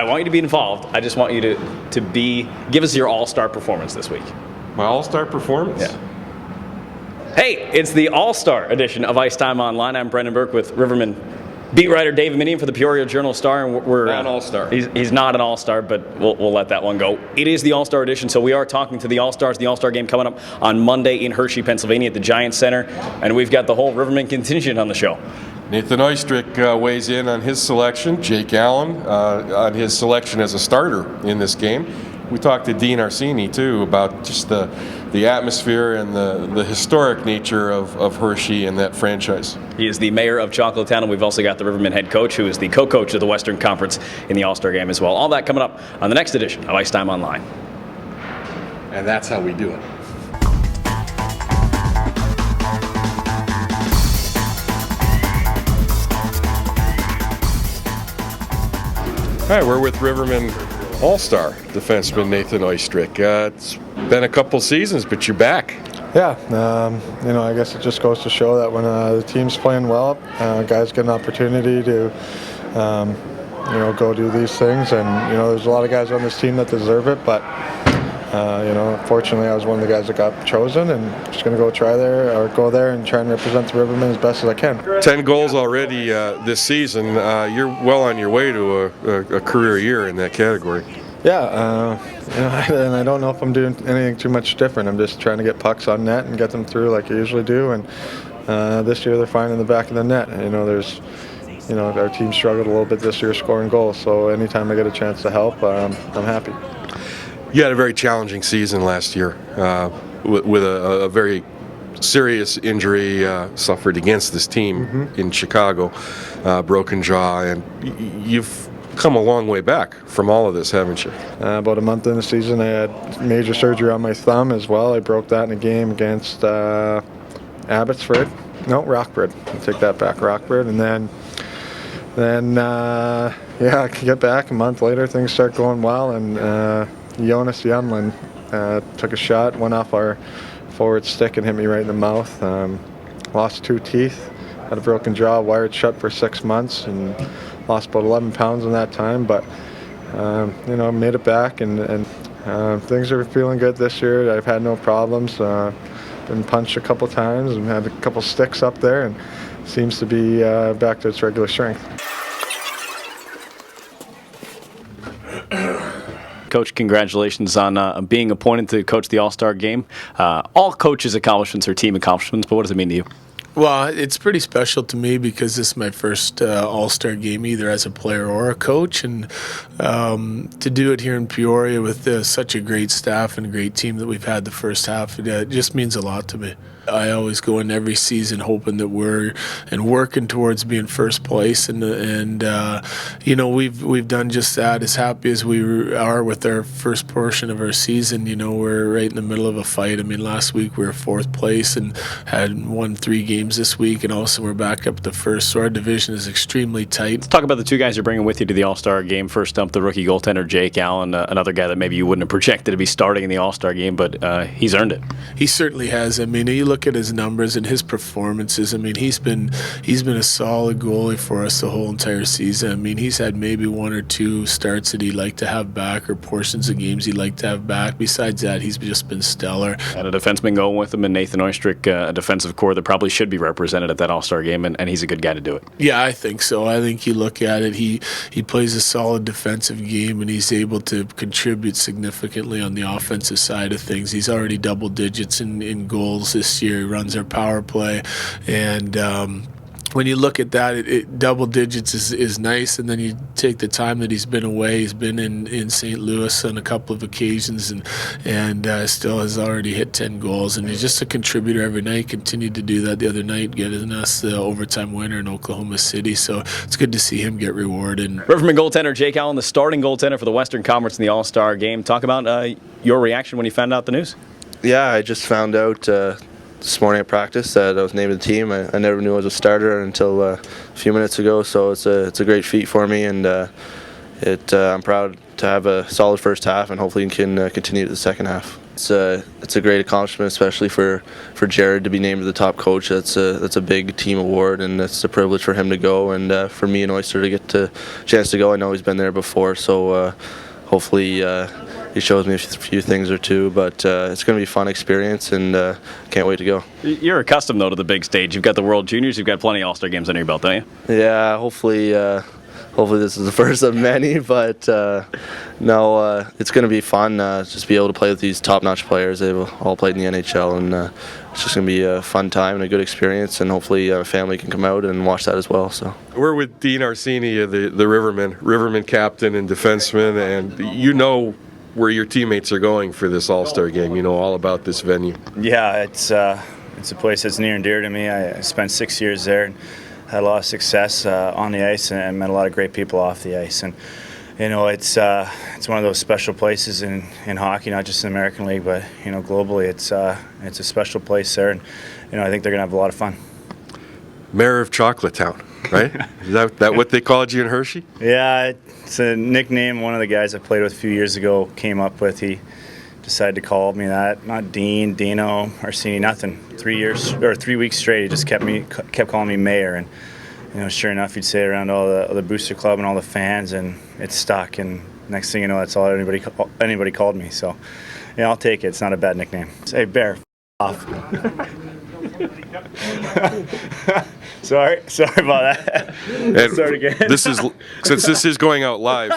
I want you to be involved. I just want you to give us your all-star performance this week. My all-star performance? Yeah. Hey, it's the all-star edition of Ice Time Online. I'm Brendan Burke with Rivermen beat writer Dave Eminian for the Peoria Journal-Star, and we're not an all-star. He's not an all-star, but we'll let that one go. It is the all-star edition, so we are talking to the all-stars. The all-star game coming up on Monday in Hershey, Pennsylvania, at the Giants Center, and we've got the whole Rivermen contingent on the show. Nathan Oystrick weighs in on his selection. Jake Allen on his selection as a starter in this game. We talked to Dean Arsene too about just the atmosphere and the historic nature of Hershey and that franchise. He is the mayor of Chocolatetown, and we've also got the Rivermen head coach, who is the co-coach of the Western Conference in the All-Star game as well. All that coming up on the next edition of Ice Time Online. And that's how we do it. All right, we're with Rivermen All-Star defenseman Nathan Oystrick. It's been a couple seasons, but you're back. Yeah, I guess it just goes to show that when the team's playing well, guys get an opportunity to, go do these things. And, there's a lot of guys on this team that deserve it, but, fortunately I was one of the guys that got chosen, and just going to go there and try and represent the Rivermen as best as I can. 10 goals already this season. You're well on your way to a career year in that category. Yeah, and I don't know if I'm doing anything too much different. I'm just trying to get pucks on net and get them through like I usually do. And this year they're finding the back of the net. And, our team struggled a little bit this year scoring goals. So anytime I get a chance to help, I'm happy. You had a very challenging season last year with a very serious injury suffered against this team in Chicago, broken jaw, and you've come a long way back from all of this, haven't you? About a month in the season, I had major surgery on my thumb as well. I broke that in a game against Rockford. I take that back, Rockford. And then I can get back a month later. Things start going well, and Jonas Yemlin took a shot, went off our forward stick and hit me right in the mouth. Lost 2 teeth, had a broken jaw, wired shut for 6 months, and lost about 11 pounds in that time, but made it back, and things are feeling good this year. I've had no problems. Been punched a couple times and had a couple sticks up there, and seems to be back to its regular strength. Coach, congratulations on being appointed to coach the All-Star game. All coaches' accomplishments are team accomplishments, but what does it mean to you? Well, it's pretty special to me because this is my first All-Star game, either as a player or a coach, and to do it here in Peoria with such a great staff and a great team that we've had the first half, it just means a lot to me. I always go in every season hoping that we're working towards being first place, and we've done just that. As happy as we are with our first portion of our season, we're right in the middle of a fight. I mean, last week we were 4th place and had won 3 games this week, and also we're back up to first. So our division is extremely tight. Let's talk about the 2 guys you're bringing with you to the All-Star game. First up, the rookie goaltender Jake Allen, another guy that maybe you wouldn't have projected to be starting in the All-Star game, but he's earned it. He certainly has. I mean, you look at his numbers and his performances. I mean, he's been a solid goalie for us the whole entire season. I mean, he's had maybe 1 or 2 starts that he'd like to have back, or portions of games he'd like to have back. Besides that, he's just been stellar. And a defenseman going with him, and Nathan Oystrick, a defensive core that probably should be represented at that All-Star game, and he's a good guy to do it. Yeah, I think so. I think you look at it, he plays a solid defensive game, and he's able to contribute significantly on the offensive side of things. He's already double digits in goals this year. He runs our power play, and when you look at that, double digits is nice, and then you take the time that he's been away. He's been in St. Louis on a couple of occasions, and still has already hit 10 goals, and he's just a contributor every night. Continued to do that the other night, getting us the overtime winner in Oklahoma City, so it's good to see him get rewarded. Riverman goaltender Jake Allen, the starting goaltender for the Western Conference in the All-Star game. Talk about your reaction when you found out the news. Yeah, I just found out this morning at practice that I was named to the team. I never knew I was a starter until a few minutes ago, so it's a great feat for me, and I'm proud to have a solid first half, and hopefully can continue to the second half. It's a great accomplishment, especially for Jared to be named the top coach. That's a big team award, and it's a privilege for him to go, and for me and Oyster to get the chance to go. I know he's been there before, so hopefully he shows me a few things or two. But it's going to be a fun experience, and can't wait to go. You're accustomed, though, to the big stage. You've got the World Juniors. You've got plenty of All-Star games under your belt, don't you? Yeah, hopefully this is the first of many, but no, it's going to be fun. Just be able to play with these top-notch players. They've all played in the NHL, and it's just going to be a fun time and a good experience. And hopefully, our family can come out and watch that as well. So We're with Dean Arsene, the Rivermen captain and defenseman, and you know where your teammates are going for this All-Star game. You know all about this venue. Yeah, it's a place that's near and dear to me. I spent 6 years there and had a lot of success on the ice, and met a lot of great people off the ice. And you know, it's one of those special places in hockey, not just in the American League, but you know, globally. It's a special place there, and you know, I think they're gonna have a lot of fun. Mayor of Chocolate Town, right? Is that what they called you in Hershey? Yeah, it's a nickname one of the guys I played with a few years ago came up with. He decided to call me that. Not Dean, Dino, Arsene, nothing. 3 weeks straight, he just kept calling me Mayor, and you know, sure enough, he'd say it around all the booster club and all the fans, and it stuck. And next thing you know, that's all anybody called me. So, yeah, I'll take it. It's not a bad nickname. Hey, Bear, off. Sorry about that. And Start again. Since this is going out live.